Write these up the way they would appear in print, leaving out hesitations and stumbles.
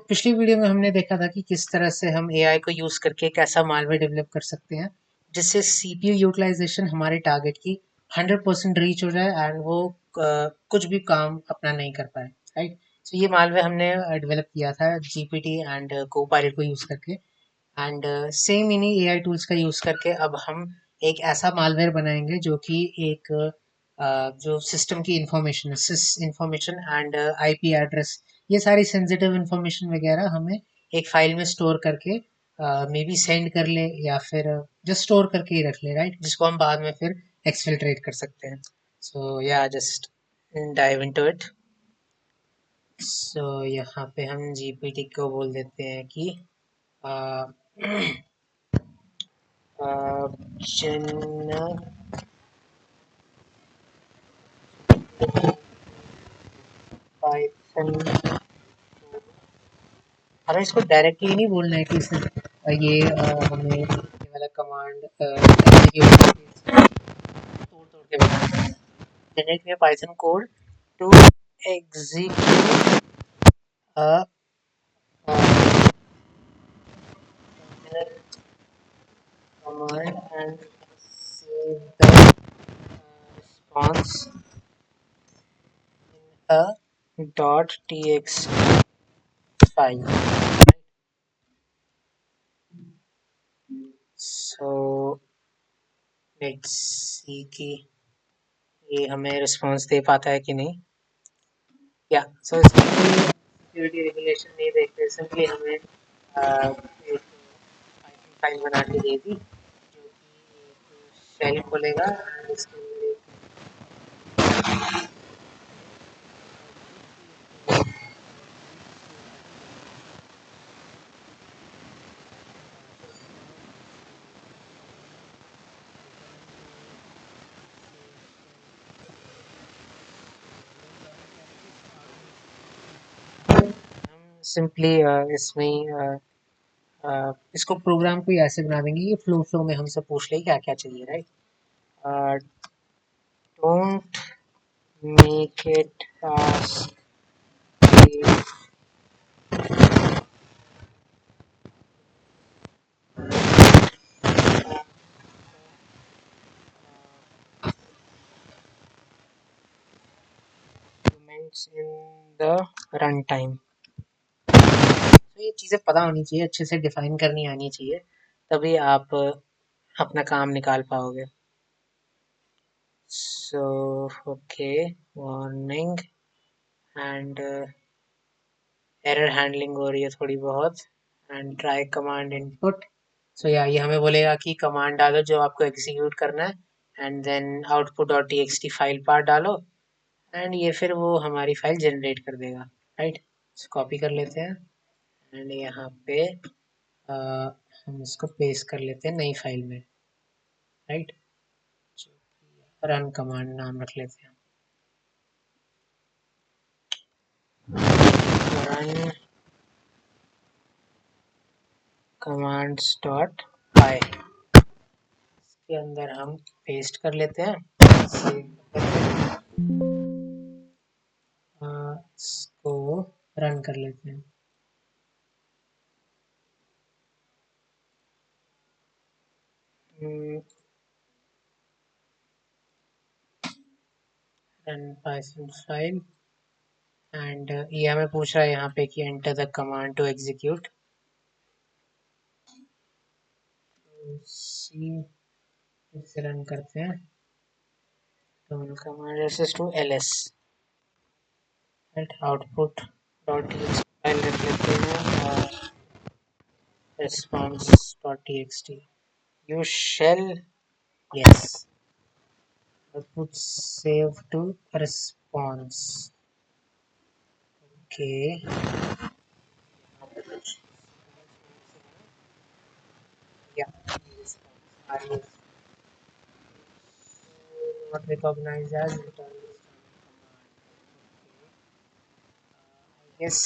पिछली वीडियो में हमने देखा था कि किस तरह से हम एआई को यूज़ करके एक ऐसा मालवेयर डेवलप कर सकते हैं जिससे सीपीयू यूटिलाइजेशन हमारे टारगेट की 100% रीच हो जाए एंड वो कुछ भी काम अपना नहीं कर पाए, राइट। ये मालवेयर हमने डेवलप किया था जीपीटी एंड को पायलट को यूज़ करके एंड सेम इन्हीं एआई टूल्स का यूज़ करके अब हम एक ऐसा मालवेयर बनाएंगे जो कि एक जो सिस्टम की information sys information and IP address, ये सारी सेंसिटिव इंफॉर्मेशन वगैरह हमें एक फाइल में स्टोर करके मे बी सेंड कर ले या फिर जस्ट स्टोर करके ही रख ले, राइट, जिसको हम बाद में फिर एक्सफिल्ट्रेट कर सकते हैं। सो या जस्ट डाइव इनटू इट। यहाँ पे हम जीपीटी को बोल देते हैं कि जनरेट पाइथन। हमें इसको डायरेक्टली नहीं बोलना है कि ये हमें ये वाला कमांड तोड़ तोड़ के बनाना है। जनरेट में Python code to execute a command and save the response in a .txt file. So let's see कि ये हमें रिस्पॉन्स दे पाता है कि नहीं। या सो इसमें सिक्योरिटी रेगुलेशन नहीं देखते, सिंपली हमें एक फाइल बना के दे दी जो कि एक शेल खोलेगा एंड इसके अंदर एक सिंपली इसमें इसको प्रोग्राम को ही ऐसे बना देंगे कि फ्लो में हमसे पूछ ले क्या क्या चाहिए, right. Don't make it ask documents in the runtime। तो ये चीज़ें पता होनी चाहिए, अच्छे से डिफाइन करनी आनी चाहिए, तभी आप अपना काम निकाल पाओगे। So okay, warning and error handling हो रही है थोड़ी बहुत एंड ट्राई कमांड इनपुट। या ये हमें बोलेगा कि कमांड डालो जो आपको एग्जीक्यूट करना है and then output dot TXT file part डालो एंड ये फिर वो हमारी फाइल जनरेट कर देगा, राइट। कॉपी कर लेते हैं एंड यहाँ पे हम इसको पेस्ट कर लेते हैं नई फाइल में, राइट। रन कमांड नाम रख लेते हैं, रन कमांड्स डॉट पाई के अंदर हम पेस्ट कर लेते हैं, इसको रन कर लेते हैं। रन पाइथन फाइल एंड ये हमें पूछ रहा है यहाँ पे कि enter the command to execute. इसे रन करते हैं तो command access to ls at output dot file रख लेते हैं और response dot txt you shall yes output save to response। okay, yeah, response not recognized as return this command। I guess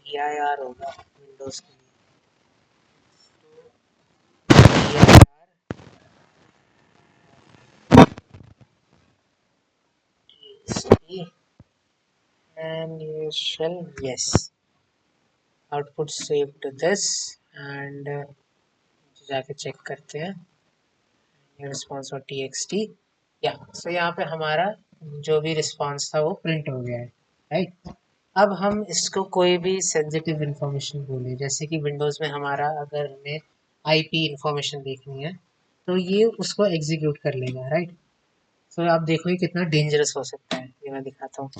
dir होगा Windows के लिए, dir txt and you shall yes। Output save to this and जाके check करते हैं response और txt या सो यहाँ पे हमारा जो भी रिस्पॉन्स था वो प्रिंट हो गया है राइट। अब हम इसको कोई भी सेंसिटिव इंफॉर्मेशन बोले जैसे कि विंडोज़ में हमारा अगर हमें आईपी इंफॉर्मेशन देखनी है तो ये उसको एग्जीक्यूट कर लेगा राइट। सो आप देखो ये कितना डेंजरस हो सकता है ये मैं दिखाता हूँ।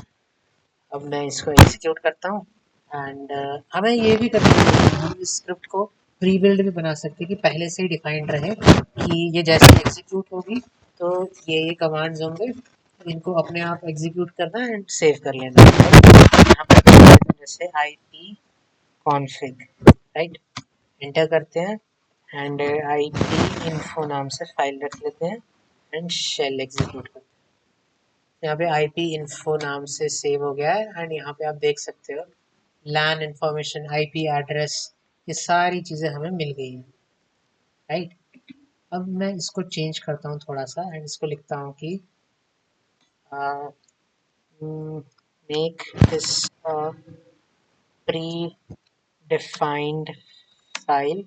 अब मैं इसको एग्जीक्यूट करता हूँ एंड हमें ये भी करना है हम इस स्क्रिप्ट को प्री बिल्ड भी बना सकते हैं कि पहले से ही डिफाइंड रहे कि ये जैसे एग्जीक्यूट होगी तो ये कमांड्स होंगे इनको अपने आप एग्जीक्यूट करना है एंड सेव कर लेना है। यहाँ पर जैसे IP config राइट एंटर करते हैं एंड IP info नाम से फाइल रख लेते हैं एंड शेल एग्जीक्यूट करते हैं। यहाँ पे IP info नाम से सेव हो गया है एंड यहाँ पे आप देख सकते हो LAN इंफॉर्मेशन IP एड्रेस ये सारी चीज़ें हमें मिल गई हैं राइट। अब मैं इसको चेंज करता हूँ थोड़ा सा एंड इसको लिखता हूँ कि make this predefined file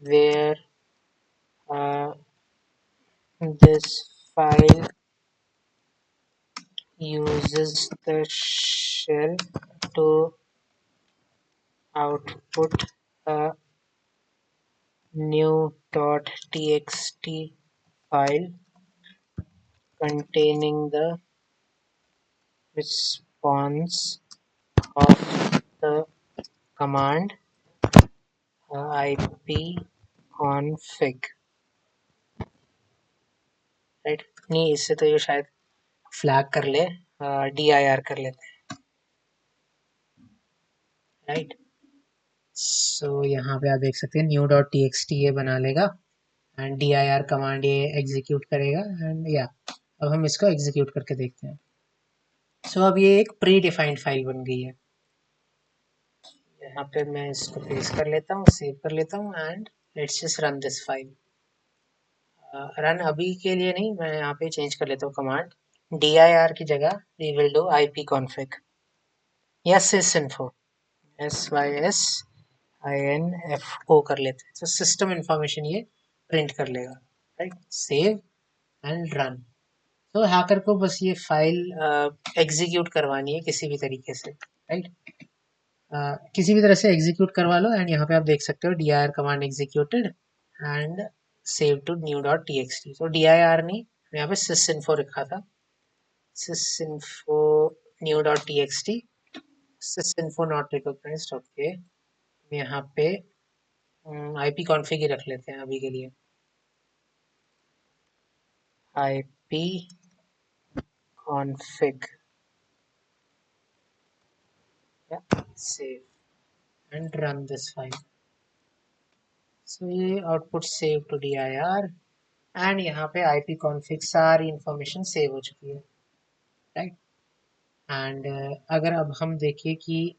where this file uses the shell to output a new.txt file containing the response of the command ipconfig right. नहीं इससे तो ये शायद फ्लैग कर ले dir कर लेते हैं राइट। सो यहाँ पे आप देख सकते हैं new.txt ये बना लेगा एंड dir कमांड ये एग्जीक्यूट करेगा एंड या अब हम इसको एग्जीक्यूट करके देखते हैं। सो अब ये एक प्री डिफाइंड फाइल बन गई है। यहाँ पे मैं इसको पेस्ट कर लेता हूँ सेव कर लेता हूँ and let's just run this file. Run अभी के लिए नहीं मैं यहाँ पे चेंज कर लेता हूँ कमांड dir की जगह वी विल डू ipconfig या sysinfo sysinfo कर लेते हैं। तो सिस्टम इंफॉर्मेशन ये प्रिंट कर लेगा राइट। Save and run. तो हैकर को बस ये फाइल एग्जीक्यूट करवानी है किसी भी तरीके से राइट। किसी भी तरह से एग्जीक्यूट करवा लो एंड यहाँ पे आप देख सकते हो dir command executed and save to new.txt। तो dir नहीं यहाँ पे sysinfo रखा था sysinfo new.txt sysinfo not recognized okay. यहाँ पे IP config ही रख लेते हैं अभी के लिए IP config save and run this file। So ये output save to dir and यहाँ पे IP config सारी इंफॉर्मेशन सेव हो चुकी है राइट। एंड अगर अब हम देखें कि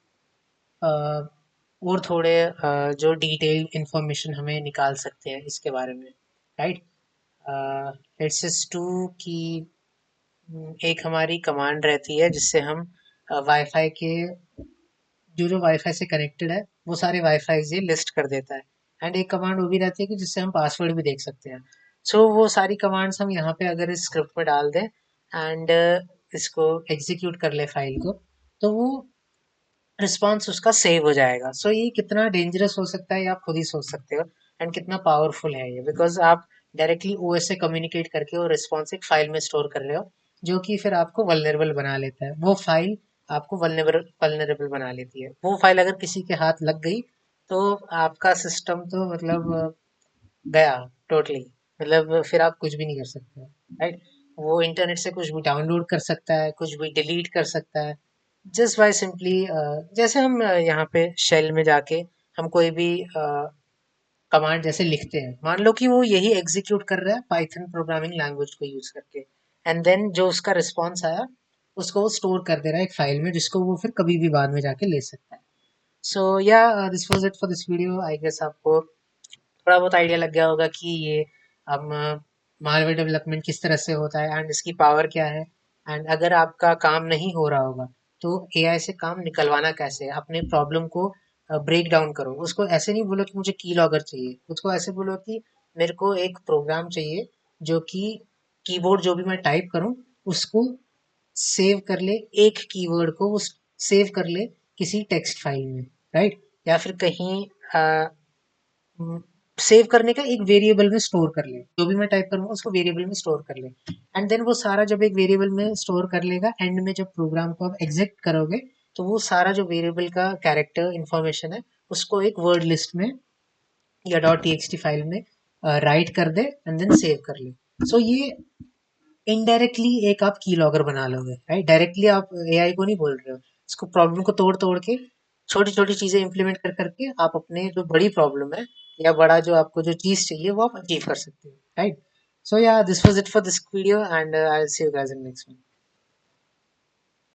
और थोड़े जो डिटेल इंफॉर्मेशन हमें निकाल सकते हैं इसके बारे में राइट। लेट्स जस्ट टू कि एक हमारी कमांड रहती है जिससे हम वाईफाई के जो वाईफाई से कनेक्टेड है वो सारे वाईफाई ये लिस्ट कर देता है एंड एक कमांड वो भी रहती है कि जिससे हम पासवर्ड भी देख सकते हैं। सो वो सारी कमांड्स हम यहाँ पे अगर इस स्क्रिप्ट में डाल दें एंड इसको एग्जीक्यूट कर ले फाइल को तो वो रिस्पॉन्स उसका सेव हो जाएगा। सो ये कितना डेंजरस हो सकता है ये आप खुद ही सोच सकते हो एंड कितना पावरफुल है ये बिकॉज आप डायरेक्टली ओएस से कम्युनिकेट करके वो रिस्पॉन्स एक फाइल में स्टोर कर रहे हो जो कि फिर आपको वल्नरेबल बना लेता है। वो फाइल आपको वल्नरेबल बना लेती है। वो फाइल अगर किसी के हाथ लग गई तो आपका सिस्टम तो मतलब गया टोटली। मतलब फिर आप कुछ भी नहीं कर सकते राइट। वो इंटरनेट से कुछ भी डाउनलोड कर सकता है कुछ भी डिलीट कर सकता है जस्ट बाय सिंपली जैसे हम यहाँ पे शेल में जाके हम कोई भी कमांड जैसे लिखते हैं मान लो कि वो यही एग्जीक्यूट कर रहा है पाइथन प्रोग्रामिंग लैंग्वेज को यूज करके एंड देन जो उसका रिस्पॉन्स आया उसको वो स्टोर कर दे रहा है एक फाइल में जिसको वो फिर कभी भी बाद में जाके ले सकता है। So yeah this was it for this video. I guess आपको थोड़ा बहुत आइडिया लग गया होगा कि ये हम मालवेयर डेवलपमेंट किस तरह से होता है एंड इसकी पावर क्या है एंड अगर आपका काम नहीं हो रहा होगा तो एआई से काम निकलवाना कैसे है अपने प्रॉब्लम को ब्रेक डाउन करो। उसको ऐसे नहीं बोलो कि मुझे की लॉगर चाहिए, उसको ऐसे बोलो कि मेरे को एक प्रोग्राम चाहिए जो कि कीबोर्ड जो भी मैं टाइप करूं उसको सेव कर ले, एक कीवर्ड को वो सेव कर ले किसी टेक्स्ट फाइल में, राइट? या फिर कहीं सेव करने का एक वेरिएबल में स्टोर कर ले, जो भी मैं टाइप करूंगा उसको वेरिएबल में स्टोर कर ले। एंड देन वो सारा जब एक वेरिएबल में स्टोर कर लेगा, एंड में जब प्रोग्राम को आप एग्जीक्यूट करोगे तो वो सारा जो वेरिएबल का कैरेक्टर इंफॉर्मेशन है उसको एक वर्ड लिस्ट में या डॉट टीएक्सटी फाइल में राइट कर दे एंड देन सेव कर ले। सो ये इनडायरेक्टली एक आप की लॉगर बना लोगे, राइट? डायरेक्टली आप एआई को नहीं बोल रहे हो, इसको प्रॉब्लम को तोड़ तोड़ के छोटी छोटी चीजें इंप्लीमेंट कर करके आप अपने जो बड़ी प्रॉब्लम है या बड़ा जो आपको जो चीज चाहिए वो आप अचीव कर सकते हो, right? So yeah this was it for this video and I will see you guys in next one.